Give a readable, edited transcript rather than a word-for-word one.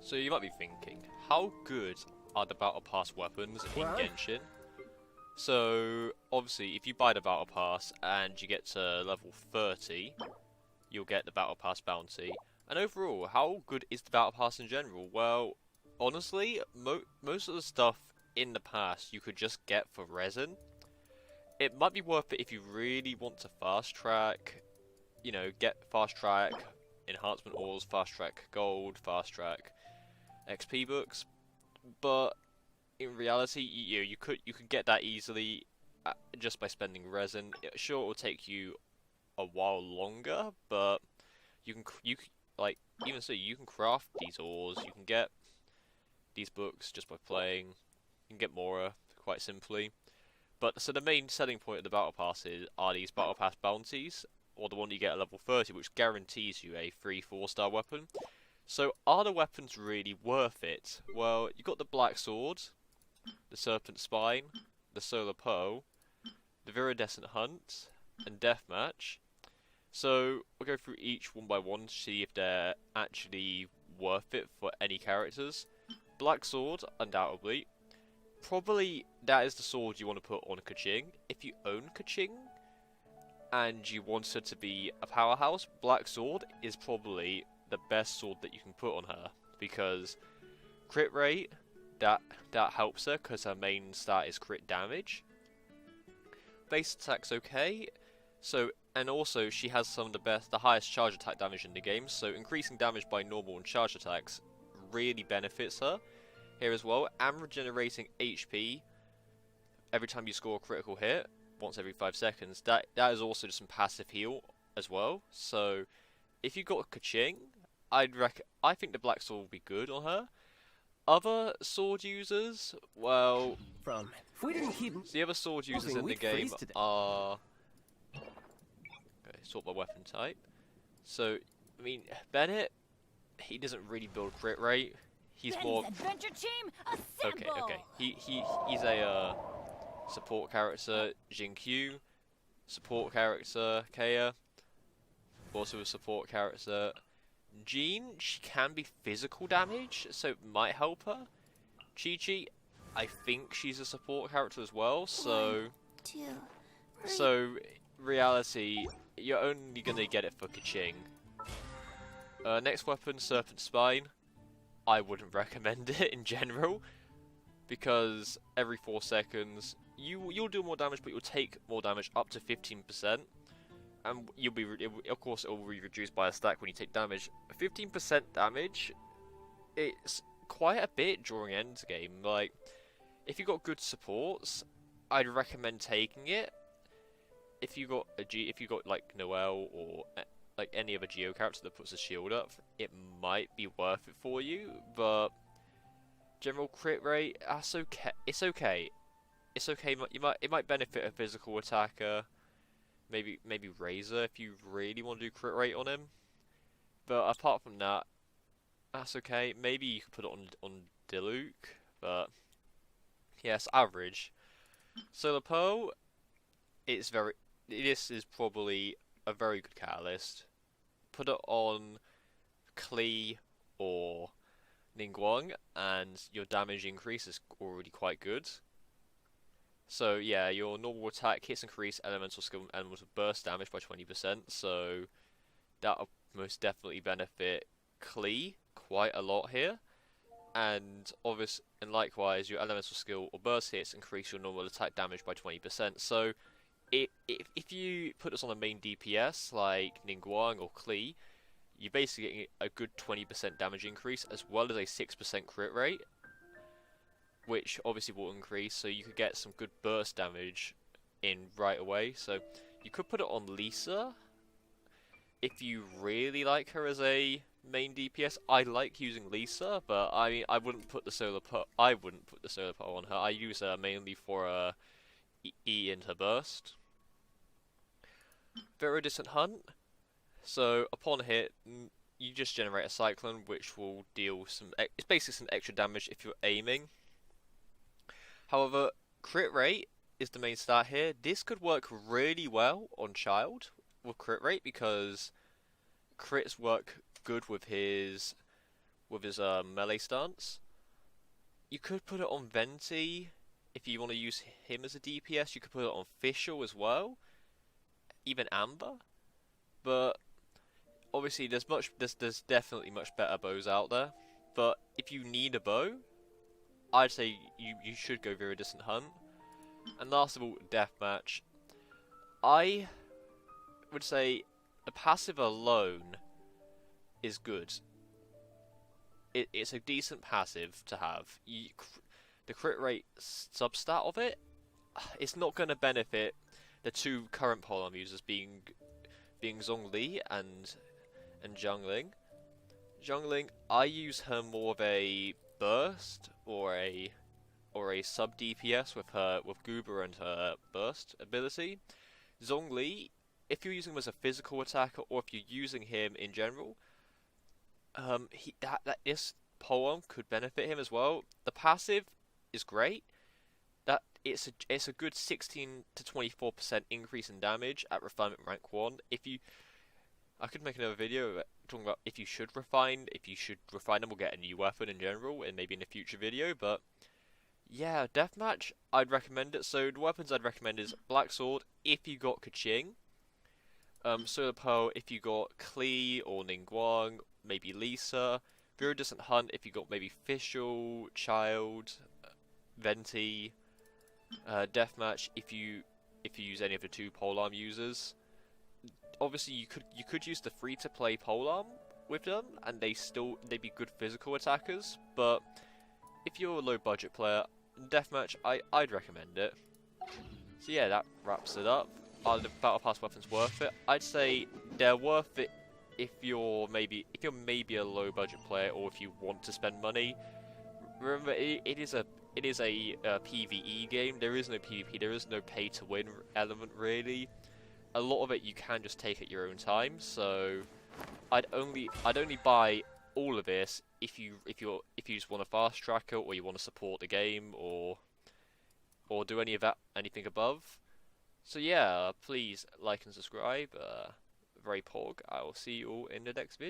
So you might be thinking, how good are the Battle Pass weapons in Genshin? So obviously, if you buy the Battle Pass and you get to level 30, you'll get the Battle Pass bounty. And overall, how good is the Battle Pass in general? Well, honestly, most of the stuff in the past you could just get for resin. It might be worth it if you really want to fast track, you know, get fast track enhancement ores, fast track gold, fast track XP books, but in reality, you could get that easily just by spending resin. Sure, it will take you a while longer, but like even so, you can craft these ores. You can get these books just by playing. You can get more quite simply. But so the main selling point of the battle passes are these battle pass bounties, or the one you get at level 30, which guarantees you a free 4-star weapon. So are the weapons really worth it? Well, you got the Black Sword, the Serpent Spine, the Solar Pearl, the Viridescent Hunt, and Deathmatch. So we'll go through each one by one to see if they're actually worth it for any characters. Black Sword, undoubtedly. Probably that is the sword you want to put on Kaching. If you own Kaching and you want her to be a powerhouse, Black Sword is probably the best sword that you can put on her, because crit rate, that helps her because her main stat is crit damage. Base attack's okay. So, and also she has some of the highest charge attack damage in the game, so increasing damage by normal and charge attacks really benefits her here as well, and regenerating HP every time you score a critical hit, once every 5 seconds. That is also just some passive heal as well. So if you got a Kaching, I think the Black Sword would be good on her. Other sword users, well, the other sword users in the game are sort by weapon type. So I mean, Bennett, he doesn't really build crit rate. He's more adventure team, okay. He's a support character. Jinkyu, support character. Kaya, also a support character. Jean, she can be physical damage, so it might help her. Chi-Chi, I think she's a support character as well, so... So, reality, you're only gonna get it for Kaching. Next weapon, Serpent Spine. I wouldn't recommend it in general, because every 4 seconds, you'll do more damage, but you'll take more damage up to 15%. And you'll be, of course, it will be reduced by a stack when you take damage. 15% damage, it's quite a bit during endgame. Like, if you got good supports, I'd recommend taking it. If you got like Noelle or like any other Geo character that puts a shield up, it might be worth it for you. But general crit rate, that's okay. It's okay. It's okay. It might benefit a physical attacker. Maybe Razor if you really want to do crit rate on him. But apart from that, that's okay. Maybe you could put it on Diluc, but yes, average. Solar Pearl, this is probably a very good catalyst. Put it on Klee or Ningguang, and your damage increase is already quite good. So yeah, your normal attack hits increase elemental skill and elemental burst damage by 20%, so that'll most definitely benefit Klee quite a lot here. And likewise, your elemental skill or burst hits increase your normal attack damage by 20%. So if you put this on a main DPS like Ningguang or Klee, you're basically getting a good 20% damage increase as well as a 6% crit rate, which obviously will increase, so you could get some good burst damage in right away. So you could put it on Lisa if you really like her as a main DPS. I like using Lisa, but I mean, I wouldn't put the solar pearl on her. I use her mainly for E into burst. Viridescent Hunt. So upon hit, you just generate a cyclone, which will deal it's basically some extra damage if you're aiming. However, crit rate is the main stat here. This could work really well on Child with crit rate, because crits work good with his with his melee stance. You could put it on Venti if you want to use him as a DPS. You could put it on Fischl as well, even Amber. But obviously, there's definitely much better bows out there. But if you need a bow, I'd say you should go Viridescent Hunt. And last of all, Deathmatch. I would say the passive alone is good. It's a decent passive to have. The crit rate substat of it's not going to benefit the two current polearm users being Zhongli and Zhongling. Zhongling, I use her more of a burst or a sub DPS with Goober and her burst ability. Zhongli, if you're using him as a physical attacker or if you're using him in general, this polearm could benefit him as well. The passive is great. That it's a good 16 to 24% increase in damage at refinement rank 1. I could make another video talking about if you should refine them or get a new weapon in general, and maybe in a future video. But yeah, Deathmatch, I'd recommend it. So the weapons I'd recommend is Black Sword if you got Keqing, Solar Pearl if you got Klee or Ningguang, maybe Lisa, Viridescent Hunt if you got maybe Fischl, Child, Venti, Deathmatch if you use any of the two polearm users. Obviously, you could use the free-to-play polearm with them, and they'd be good physical attackers. But if you're a low-budget player, Deathmatch, I'd recommend it. So yeah, that wraps it up. Are the Battlepass weapons worth it? I'd say they're worth it if you're maybe a low-budget player or if you want to spend money. Remember, it is a PvE game. There is no PvP. There is no pay-to-win element really. A lot of it you can just take at your own time. So I'd only buy all of this if you just want a fast tracker or you want to support the game or do anything above. So yeah, please like and subscribe. Very pog. I will see you all in the next video.